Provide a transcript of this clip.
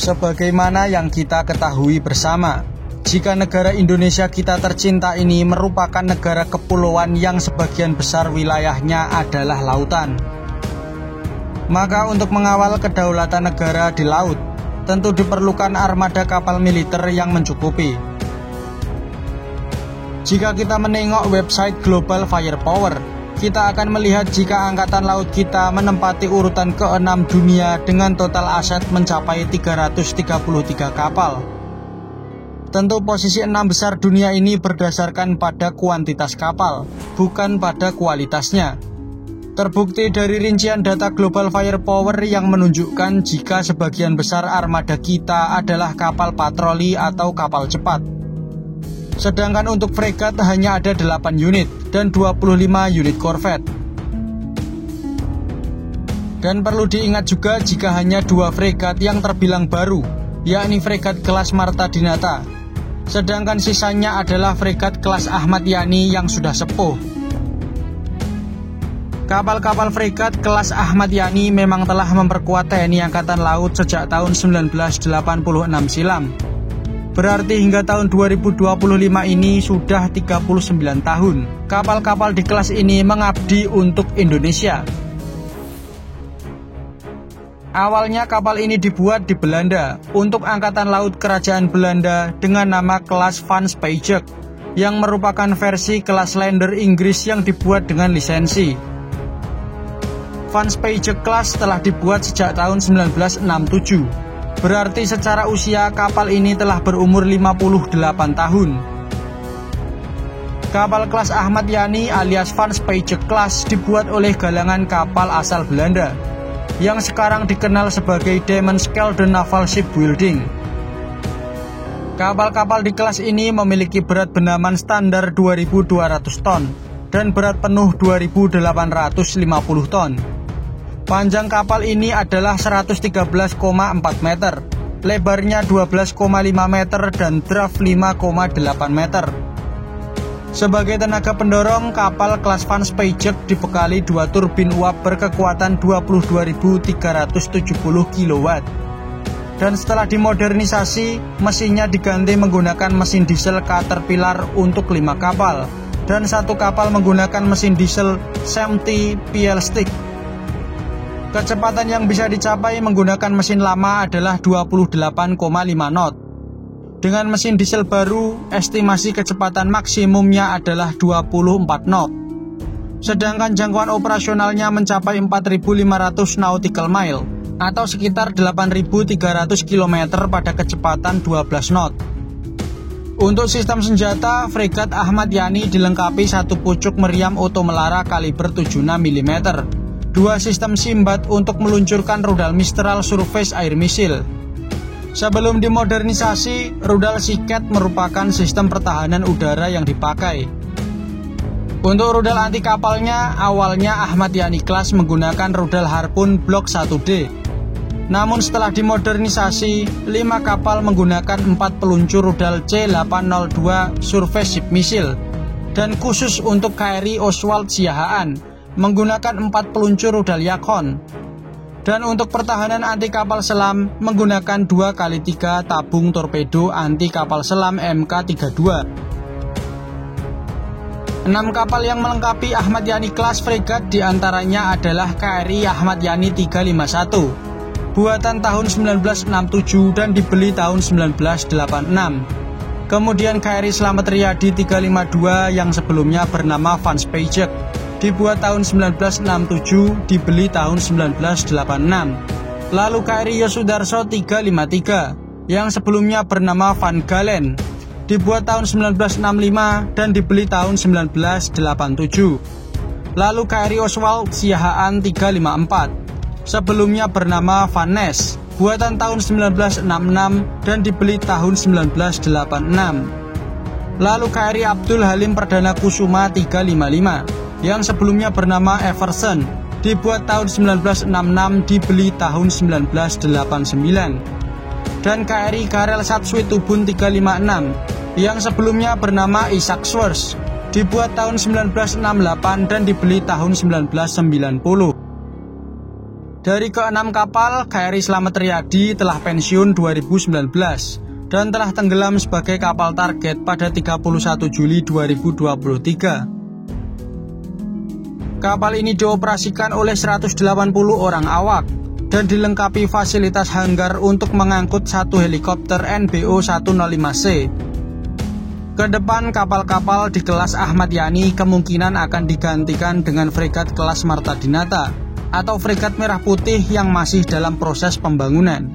Sebagaimana yang kita ketahui bersama, jika negara Indonesia kita tercinta ini merupakan negara kepulauan yang sebagian besar wilayahnya adalah lautan. Maka untuk mengawal kedaulatan negara di laut, tentu diperlukan armada kapal militer yang mencukupi. Jika kita menengok website Global Firepower, kita akan melihat jika Angkatan Laut kita menempati urutan ke-6 dunia dengan total aset mencapai 333 kapal. Tentu posisi 6 besar dunia ini berdasarkan pada kuantitas kapal, bukan pada kualitasnya. Terbukti dari rincian data Global Firepower yang menunjukkan jika sebagian besar armada kita adalah kapal patroli atau kapal cepat. Sedangkan untuk fregat hanya ada 8 unit dan 25 unit korvet. Dan perlu diingat juga jika hanya 2 fregat yang terbilang baru, yakni fregat kelas Marta Dinata. Sedangkan sisanya adalah fregat kelas Ahmad Yani yang sudah sepuh. Kapal-kapal fregat kelas Ahmad Yani memang telah memperkuat TNI Angkatan Laut sejak tahun 1986 silam. Berarti hingga tahun 2025 ini sudah 39 tahun kapal-kapal di kelas ini mengabdi untuk Indonesia. Awalnya kapal ini dibuat di Belanda untuk Angkatan Laut Kerajaan Belanda dengan nama kelas Van Speyjek, yang merupakan versi kelas lander Inggris yang dibuat dengan lisensi. Van Speyjek kelas telah dibuat sejak tahun 1967. Berarti secara usia kapal ini telah berumur 58 tahun. Kapal kelas Ahmad Yani alias Van Speyjek kelas dibuat oleh galangan kapal asal Belanda yang sekarang dikenal sebagai Dammenskelden Naval Shipbuilding. Kapal-kapal di kelas ini memiliki berat benaman standar 2.200 ton dan berat penuh 2.850 ton. Panjang kapal ini adalah 113,4 meter, lebarnya 12,5 meter dan draft 5,8 meter. Sebagai tenaga pendorong, kapal kelas Van Speyjek dibekali 2 turbin uap berkekuatan 22.370 kW. Dan setelah dimodernisasi, mesinnya diganti menggunakan mesin diesel Caterpillar untuk 5 kapal, dan 1 kapal menggunakan mesin diesel SMT PL-Stick. Kecepatan yang bisa dicapai menggunakan mesin lama adalah 28,5 knot. Dengan mesin diesel baru, estimasi kecepatan maksimumnya adalah 24 knot. Sedangkan jangkauan operasionalnya mencapai 4.500 nautical mile atau sekitar 8.300 km pada kecepatan 12 knot. Untuk sistem senjata, fregat Ahmad Yani dilengkapi 1 pucuk meriam otomelara kaliber 76 mm. 2 sistem Simbat untuk meluncurkan rudal Mistral Surface Air Missile. Sebelum dimodernisasi, rudal Siket merupakan sistem pertahanan udara yang dipakai. Untuk rudal anti kapalnya, awalnya Ahmad Yani kelas menggunakan rudal Harpoon Block 1D. Namun setelah dimodernisasi, 5 kapal menggunakan 4 peluncur rudal C-802 Surface Ship Missile. Dan khusus untuk KRI Oswald Siahaan, menggunakan 4 peluncur rudal Yakon. Dan untuk pertahanan anti kapal selam menggunakan 2x3 tabung torpedo anti kapal selam MK32. 6 kapal yang melengkapi Ahmad Yani kelas fregat diantaranya adalah KRI Ahmad Yani 351, buatan tahun 1967 dan dibeli tahun 1986. Kemudian KRI Slamet Riyadi 352 yang sebelumnya bernama Van Speyjek, dibuat tahun 1967, dibeli tahun 1986. Lalu KRI Yosudarso 353 yang sebelumnya bernama Van Galen, dibuat tahun 1965 dan dibeli tahun 1987. Lalu KRI Oswald Siahaan 354, sebelumnya bernama Van Ness, buatan tahun 1966 dan dibeli tahun 1986. Lalu KRI Abdul Halim Perdana Kusuma 355 yang sebelumnya bernama Everson, dibuat tahun 1966, dibeli tahun 1989. Dan KRI Karel Satsui Tubun 356 yang sebelumnya bernama Isaac Swords, dibuat tahun 1968 dan dibeli tahun 1990. Dari ke-6 kapal, KRI Slamet Riyadi telah pensiun 2019 dan telah tenggelam sebagai kapal target pada 31 Juli 2023. Kapal ini dioperasikan oleh 180 orang awak dan dilengkapi fasilitas hanggar untuk mengangkut satu helikopter NBO 105C. Kedepan kapal-kapal di kelas Ahmad Yani kemungkinan akan digantikan dengan fregat kelas Marta Dinata atau fregat Merah Putih yang masih dalam proses pembangunan.